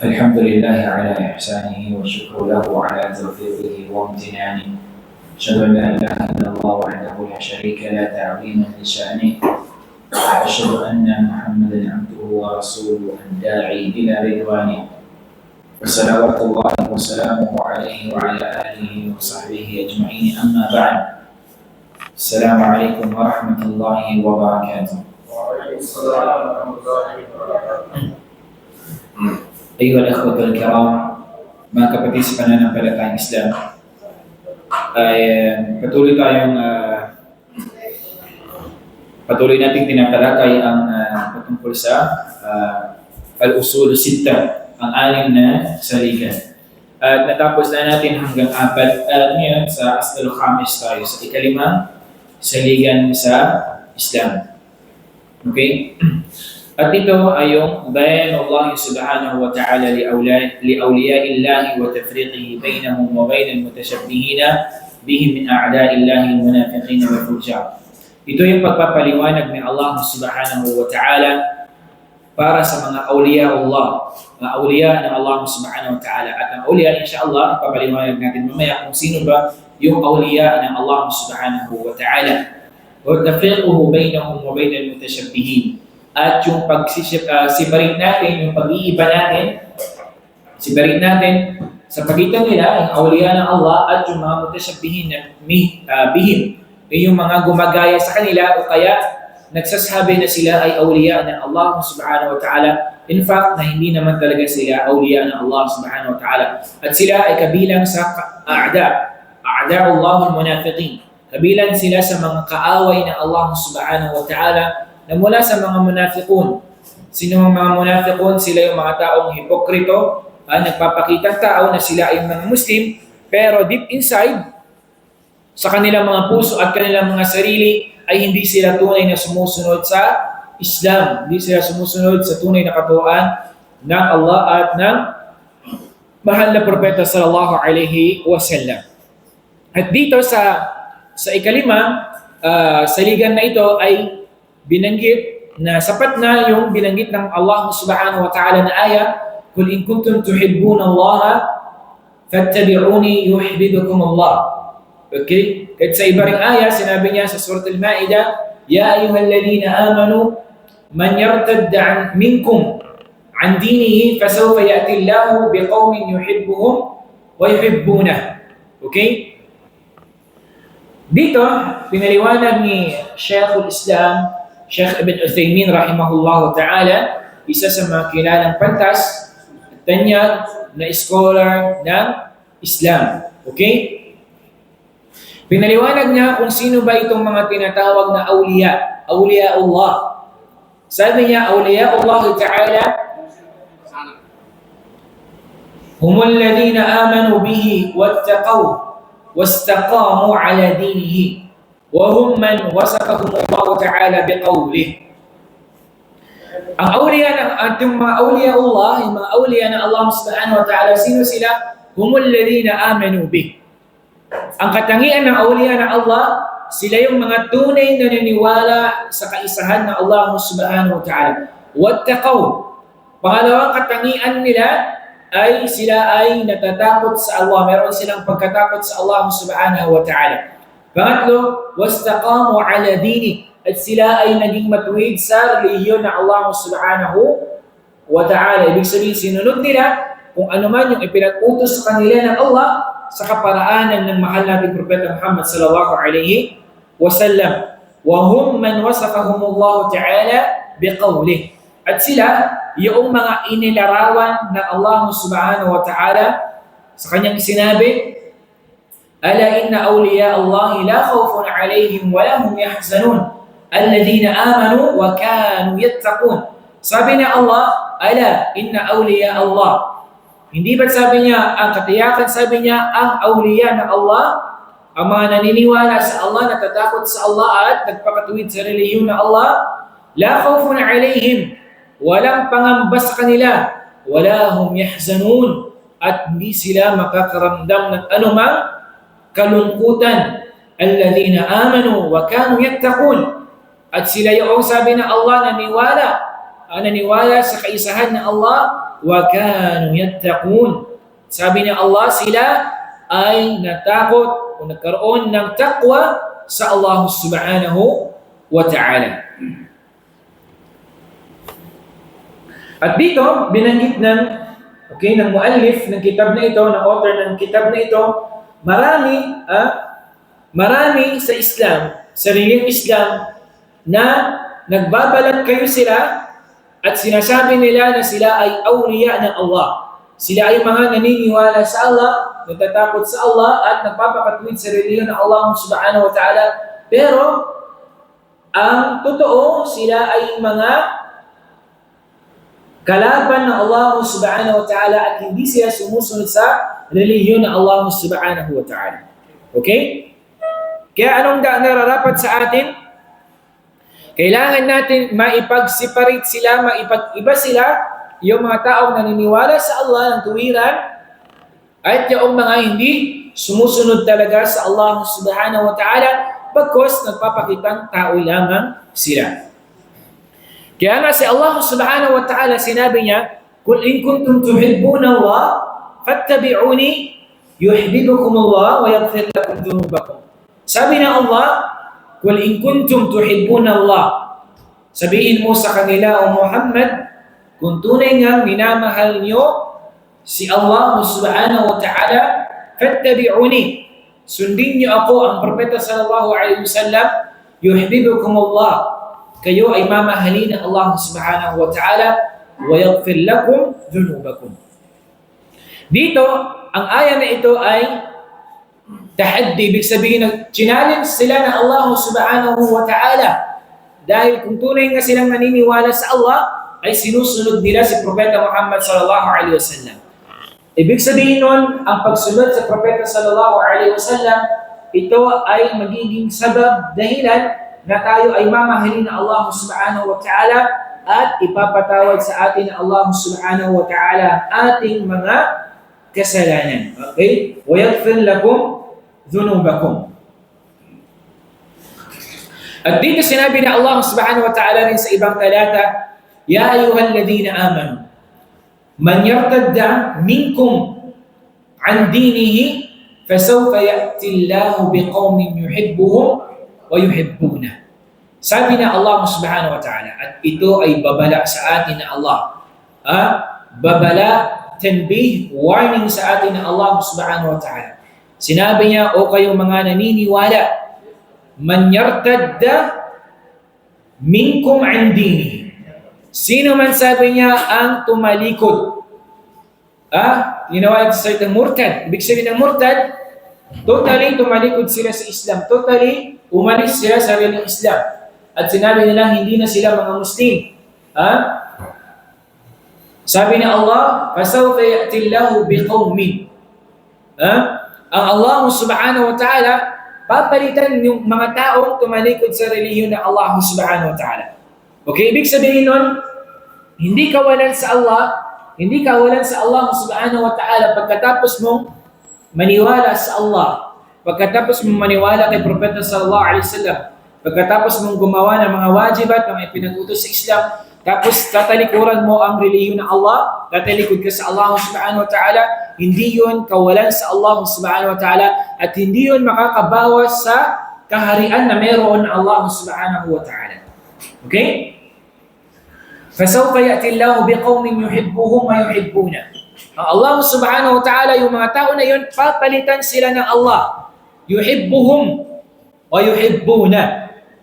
الحمد لله على إحسانه والشكر له على توفيقه وامتنانه. أشهد أن لا إله إلا الله وحده لا شريك له تعظيما لشأنه. وأشهد أن محمدا عبده ورسوله الداعي إلى رضوانه. وصلوات الله وسلامه عليه وعلى آله وصحبه أجمعين. أما بعد، السلام عليكم ورحمة الله وبركاته. وعليكم السلام ورحمة الله وبركاته. Ayuhal akhwatul kiram, mga kapatid sa pananampalatayang Islam, ay patuloy nating tinatalakay ang patungkol sa al-usul sitta, ang anim na saligan. At natapos na natin hanggang 4 at ngayon sa asl khamis tayo, sa ikalimang saligan sa Islam. Okay? At ito ay yung bayan Allah subhanahu wa ta'ala liawliya'illahi wa tafriqihi bainahum wa bainal mutashabbihina bihim min a'da'illahi al-munafiqina wal fujjar. Ito yung pagpapaliwanag ng Allah subhanahu wa ta'ala para sa mga awliya Allah, mga awliya ng Allah subhanahu wa ta'ala. At ang awliya, insyaAllah, ipapaliwanag natin mamaya kung sino ba yung awliya ng Allah subhanahu wa ta'ala. Wa tafriquhu bainahum wa bainal mutashabbihin. At yung sibarin natin, yung pag-iiba natin, sibarin natin sa pagitan nila, ang awliya ng Allah at yung mga mutashabbihin na bihim, yung mga gumagaya sa kanila o kaya nagsasabi na sila ay awliya ng Allah subhanahu wa ta'ala. In fact, na hindi naman talaga sila awliya ng Allah subhanahu wa ta'ala. At sila ay kabilang sa a'da'ullah al-munafiqin. Kabilang sila sa mga kaaway ng Allah subhanahu wa ta'ala na mula sa mga munafiqun. Sino ang mga munafiqun? Sila yung mga taong hipokrito, nagpapakitang tao na sila ay mga Muslim, pero deep inside, sa kanilang mga puso at kanilang mga sarili, ay hindi sila tunay na sumusunod sa Islam. Hindi sila sumusunod sa tunay na katuruan ng Allah at ng mahal na propeta sallallahu alaihi wasallam. At dito sa ikalimang saligan na ito ay binanggit na sapat na yung binanggit ng Allah subhanahu wa ta'ala na aya, "Kul in kuntum tuhibbuna Allah fattabi'uni yuhibbukum Allah." Okay? Kahit sa iba ring aya, sinabi niya sa Surah Al-Ma'idah, "Ya ayyuhalladhina amanu man yartadda minkum an dinihi fasawfa ya'ti Allahu biqaumin yuhibbuhum wa yuhibbunah." Okay? Dito, pinaliwanag ni Shaykhul Islam Sheikh Ibn Uthaymin rahimahullah ta'ala, isa sa mga kilalang pantas at tanyag na scholar ng Islam. Okay? Pinaliwanag niya kung sino ba itong mga tinatawag na awliya, awliya Allah. Sabi niya, awliya Allah ta'ala, humul ladhina amanu bihi wattaqaw wastaqamu ala dinihi. وهم من وصفهم الله تعالى بقوله. Ang awliya ng ating mga awliya Allah, yung mga awliya ng Allah subhanahu wa ta'ala, sino sila? Humul ladhina amanu bih. Ang katangian ng awliya ng Allah, sila yung mga tunay na naniniwala sa kaisahan ng Allah subhanahu wa ta'ala. Wattaqaw. Pangalawang katangian nila ay sila ay natatakot sa Allah. Meron silang pagkatakot sa Allah subhanahu wa ta'ala. Pangatlo, wastaqamu ala dini, at sila ay naging matuwid sa relihiyon ng Allah subhanahu wa ta'ala. Ibig sabihin, sinunod nila kung ano man yung ipinag-utos sa kanila ng Allah sa kaparaanan ng mahal nating Propeta Muhammad sallallahu alaihi wasallam. Wa hum man wasafahumullahu ta'ala biqawlih. At sila, yung mga inilarawan ng Allah subhanahu wa ta'ala sa kanyang sinabi, "Ala inna awliya Allah la khawfun alayhim wa la hum yahzanun alladhina amanu wa kanu yattaqun." Sabi niya Allah, "Ala inna awliya Allah." Hindi ba't sabi niya ang katiyakan? Sabi niya ang awliya ng Allah, ang mga naniniwala sa Allah, natatakot sa Allah at nagpakatuwid sa relihiyon ng Allah, la khawfun alayhim, walang pangamba sa kanila, wala hum yahzanun, at hindi sila makakaramdam ng anumang kalungkutan. Alladhina amanu wa kanu yattaqun. At sila yung sabi ng Allah naniwala sa kaisahan ng Allah وَكَانُوا يَتَّقُونَ. Sabi ni Allah, sila ay natakot o nagkaroon ng taqwa sa Allah subhanahu wa ta'ala. At dito, binanggit ng muallif ng kitab na ito, ng author ng kitab na ito, marami sa Islam, sa reliyong Islam, na nagbabalat kayo sila at sinasabi nila na sila ay awliya ng Allah. Sila ay mga naniniwala sa Allah, natatakot sa Allah, at nagpapakatuwid sa reliyon ng Allah subhanahu wa ta'ala. Pero, ang totoo, sila ay mga kalaban ng Allah subhanahu wa ta'ala at hindi sila sumusunod sa reliyon ng Allah subhanahu wa ta'ala. Okay? Kaya anong nararapat sa atin? Kailangan natin maipag-separate sila, maipag-iba sila, yung mga taong naniniwala sa Allah ng tuwiran at yung mga hindi sumusunod talaga sa Allah subhanahu wa ta'ala bagkus nagpapakitang tao lamang sila. Kaya nga si Allah subhanahu wa ta'ala sinabi niya, "Qul in kuntum tuhibbuna Allah, fattabi'uni yuhibbukum Allah wa yaghfir lakum dhunubakum." Sabi ng Allah, "Qul in kuntum tuhibbuna Allah." Sabihin mo sa kanila, O Muhammad, kung tunay nga minamahal niyo si Allah subhanahu wa ta'ala, fattabi'uni. Sundin niyo ako, ang propeta sallallahu alaihi wasallam, yuhibbukum Allah. Kayo ay mamahalin ng Allah subhanahu wa ta'ala wa yaghfir lakum dhunubakum. Dito, ang aya na ito ay tahaddi, ibig sabihin na challenge sila ng Allah subhanahu wa ta'ala. Dahil kung tunay nga silang naniniwala sa Allah, ay sinusunod nila si Propeta Muhammad sallallahu alaihi wasallam. Ibig sabihin nun, ang pagsunod sa Propeta sallallahu alaihi wasallam, ito ay magiging sabab, dahilan na tayo ay mamahalin ng Allah subhanahu wa ta'ala at ipapatawad sa atin ng Allah subhanahu wa ta'ala ating mga kasalanan. Okay? وَيَغْفِرْ لَكُمْ ذُنُوبَكُمْ. At dito sinabi na Allah subhanahu wa ta'ala rin sa ibang talata, "Ya ayyuhalladhina amanu, man yartadda minkum an dinihi, fasawfa ya'ti Allahu biqaumin yuhibbuhum wa yuhibbuna." Sabi na Allah subhanahu wa ta'ala, at ito ay babala sa atin na Allah. Babala, tanbih, warning sa atin na Allah subhanahu wa ta'ala. Sinabi niya, o kayong mga naniniwala, man yartadda minkum an dinihi. Sino man sabi niya ang tumalikod? Ginawa sa murtad. Ibig sabihin ng murtad, totally tumalikod sila sa Islam. Totally umalis sila sa religiong Islam. At sinabi nila hindi na sila mga Muslim. Sabi ni Allah, فَسَوْفَ يَأْتِ اللَّهُ بِقَوْمٍ. Ang Allah subhanahu wa ta'ala, papalitan yung mga taong tumalikod sa relihiyon ng Allah subhanahu wa ta'ala. Okay, ibig sabihin nun, hindi kawalan sa Allah subhanahu wa ta'ala pagkatapos mong maniwala sa Allah, pagkatapos mong maniwala kay Propeta sallallahu alaihi wasallam, pagkatapos mong gumawa ng mga wajibat, mga ipinag-utos sa Islam, tapos tatalikuran mo ang relihiyon ng Allah, tatalikod ka sa Allah subhanahu wa ta'ala, hindi yun kawalan sa Allah subhanahu wa ta'ala at hindi yun makakabawas sa kaharian na meron ng Allah subhanahu wa ta'ala. Okay? فَسَوْفَ يَأْتِ اللَّهُ بِقَوْمٍ يُحِبُّهُمْ وَيُحِبُّونَ. Ang Allah subhanahu wa ta'ala, yung mga tao na yun, papalitan sila ng Allah. يُحِبُّهُمْ وَيُحِبُّونَ.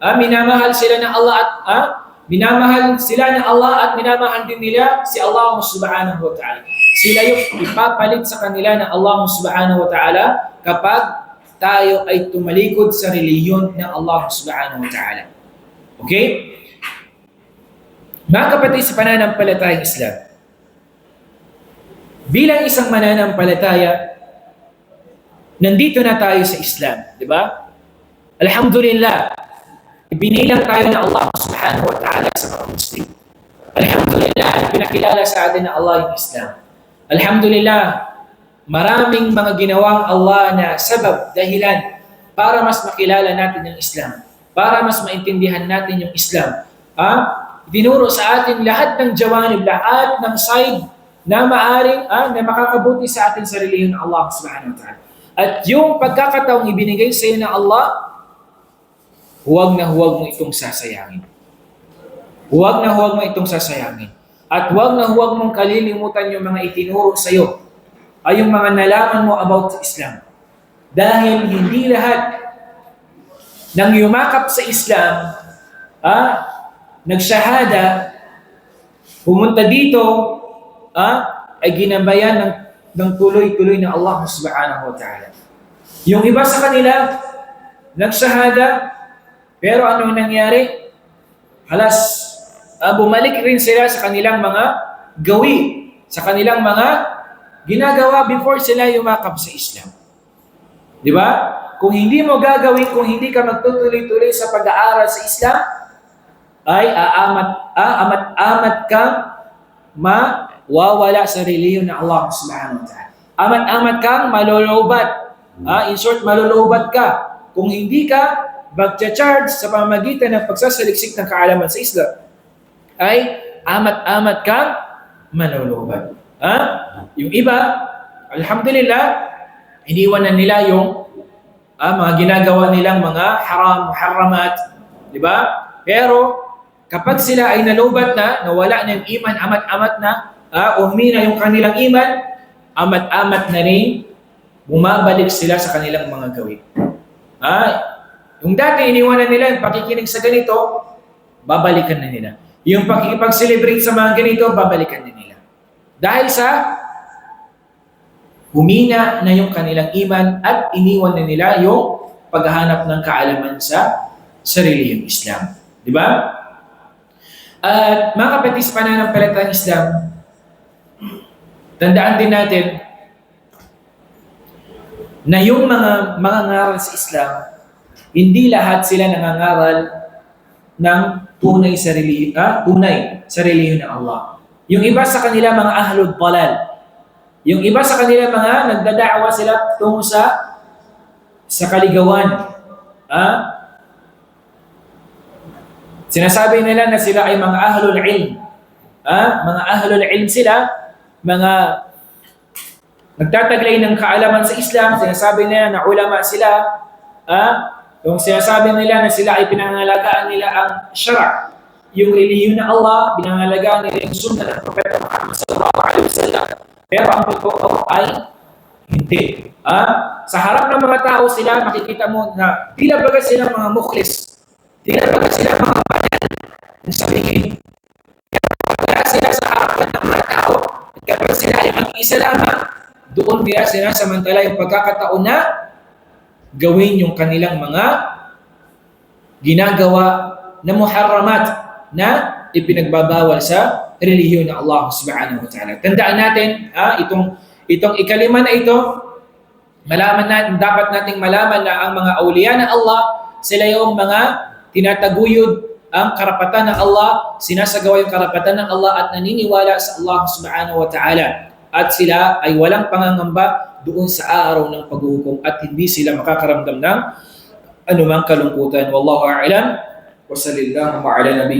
Minamahal sila ng Allah at minamahal sila ng Allah at minamahal din nila si Allah subhanahu wa ta'ala. Sila yung ipapalit sa kanila ng Allah subhanahu wa ta'ala kapag tayo ay tumalikod sa relihiyon ng Allah subhanahu wa ta'ala. Okay? Mga kapatid sa pananampalatayang Islam, bilang isang mananampalataya, nandito na tayo sa Islam, di ba? Alhamdulillah, ibinilang tayo ng Allah subhanahu wa ta'ala sa mga Muslim. Alhamdulillah, pinakilala sa atin ng Allah yung Islam. Alhamdulillah, maraming mga ginawang Allah na sabab, dahilan, para mas makilala natin yung Islam, para mas maintindihan natin yung Islam. Dinuro sa atin lahat ng jawanib, lahat ng side na na makakabuti sa ating sa relihiyon ng Allah subhanahu wa ta'ala. At yung pagkakataong ibinigay sa iyo ng Allah, huwag na huwag mo itong sasayangin. Huwag na huwag mo itong sasayangin. At huwag na huwag mong kalilimutan yung mga itinuro sa iyo ay yung mga nalaman mo about Islam. Dahil hindi lahat ng yumakap sa Islam, nagsyahada, pumunta dito, ay ginabayan ng tuloy-tuloy na Allah subhanahu wa ta'ala. Yung iba sa kanila, nagsyahada, pero anong nangyari? Halas, bumalik rin sila sa kanilang mga gawi, sa kanilang mga ginagawa before sila yumakap sa Islam. Di ba? Kung hindi mo gagawin, kung hindi ka magtutuloy-tuloy sa pag-aaral sa Islam, ay amat-amat kang mawawala sa relihiyon ng Allah subhanahu wa ta'ala. Amat-amat kang malulubat. In short, malulubat ka. Kung hindi ka mag-charge sa pamamagitan ng pagsasaliksik ng kaalaman sa Islam, ay amat-amat kang malulubat. Yung iba, alhamdulillah, iniwan na nila yung mga ginagawa nilang mga haram, muharramat, di ba? Pero kapag sila ay nalubat na, nawala na yung iman, amat-amat na, umina yung kanilang iman, amat-amat na rin, bumabalik sila sa kanilang mga gawin. Yung dati iniwanan nila yung pakikinig sa ganito, babalikan na nila. Yung pakikipag-celebrate sa mga ganito, babalikan na nila. Dahil sa humina na yung kanilang iman at iniwan na nila yung paghahanap ng kaalaman sa relihiyong Islam. Di ba? At mga kapatid sa pananampalatayang Islam, tandaan din natin na yung mga ngaral sa Islam, hindi lahat sila nangangaral ng tunay sa relihiyon ng Allah. Yung iba sa kanila mga ahlul dalal. Yung iba sa kanila mga nagdadaawa sila tungo sa kaligawan. Sinasabi nila na sila ay mga ahlul ilm. Mga ahlul ilm sila, mga nagtataglay ng kaalaman sa Islam. Sinasabi nila na ulama sila. Yung sinasabi nila na sila ay pinangalagaan nila ang syara', yung relihiyon ng Allah, pinangalagaan nila yung sunnah ng Propeta Muhammad sallallahu alaihi wasallam. Pero ang totoo ay hindi. Sa harap ng mga tao sila, makikita mo na tila baga sila mga mukhlis. Tila baga sila mga banal. Sabihin, kaya sila sa harapan ng mga tao. Kapag sila ay mag-isa lamang, doon nila sinasamantala yung pagkakataon na gawin yung kanilang mga ginagawa na muharramat na ipinagbabawal sa relihiyon ng Allah subhanahu wa ta'ala. Tandaan natin, itong ikalima na ito, dapat nating malaman na ang mga awliya ng Allah, sila yung mga tinataguyod ang karapatan ng Allah, sinasagawa yung karapatan ng Allah at naniniwala sa Allah subhanahu wa ta'ala. At sila ay walang pangangamba doon sa araw ng paghuhukom at hindi sila makakaramdam ng anumang kalungkutan. Wallahu a'lam. Wa sallallahu ala nabiyyi